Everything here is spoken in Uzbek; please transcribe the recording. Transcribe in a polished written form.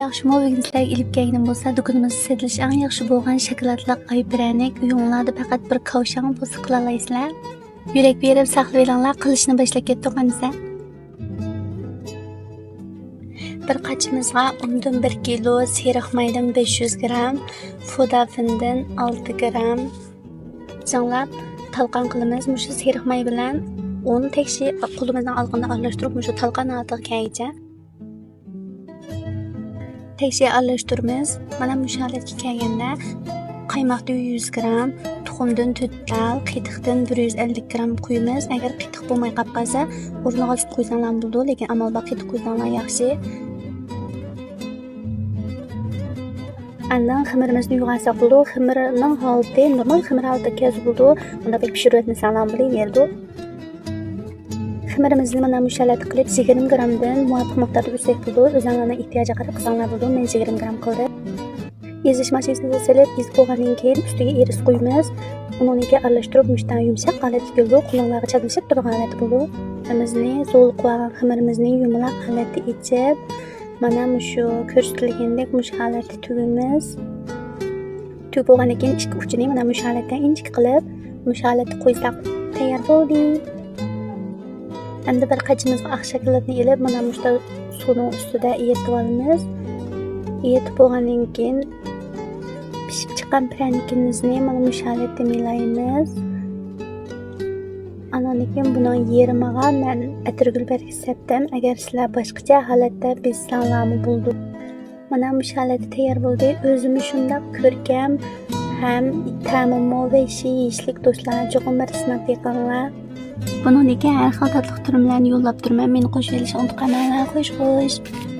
Yaxşı bugun sizlarga ilib kelganim bo'lsa, do'konimizda sotilishi eng yaxshi bo'lgan shokoladlik ay prənik uyinglarda faqat bir kavshang bo'lsa qila olasizlar. Yurak berib saqlab olinglar, qilishni boshlab ketdik qanisa. Bir qachimizga undan 1 kilo, seriq maydan 500 gram, fodafindan 6 gram janglab talqon qilamiz. Mushu seriq may bilan uni tekshi qo'limizdan olganda aralashtirib, mushu talqon oldiga kelguncha tekshi aralashtiramiz. Mana mushu holatga kelganda qaymoqda 100 gram, tuxumdan 4 dal, qiytiqdan 150 gram qo'yamiz. Agar qiytiq bo'lmay qolib qolsa, o'rniga sut qo'ysanglar bo'ladi, lekin amal bor qiytiq qo'ysanglar yaxshi. Andan xamirimizni yuvgansak bo'ladi. Xamirning holati normal xamir holida kelsa bo'ladi. Unda pek pishirib etmasanglar bo'laveradi. Xamirimizni mana bu shalat qilib 20 gramdan muvofiq miqdorda ursak bo'ladi. O'zingizlarning ehtiyojiga qarab qilsanglar bo'ladi. Men 20 gram qildim. Ezish mashinasiga solib, ezib bo'lgandan keyin ustiga eris qo'yamiz. Uni aralashtirib, mushtan yumshoq holatga keldi. Qo'lingizga chaqilishib turgan holat bo'ladi. Xamirimizni so'lib qo'ygan xamirimizni yumaloq holatda ichib, mana shu ko'rsatilgandek mush holatda tugamiz. Tugib bo'lgandan keyin ikki uchini mana mush holatdan inchik qilib, mush holatda qo'ysak tayyor bo'ldi. Endi bir qachimizga oq shokoladni ilib, mana mushta suvning ustida eritib olamiz. Eritib bo'lgandan keyin pishib chiqqan pranikimizni mana mush holatda milaymiz. Ananikin buning yerimiga men atirgul berib sepdim. Agar sizlar boshqacha holatda bizsanglarmi bo'ldi. Mana mush holatda tayyor bo'ldi. O'zimiz shunday ko'rkam ham ta'mi va yeyishlik do'stlar cho'qim bir sinab yiqinglar. Buningga har xil tatli turmalarni yo'llab turman. Meni qo'shib olishni unutmanglar. Xo'sh.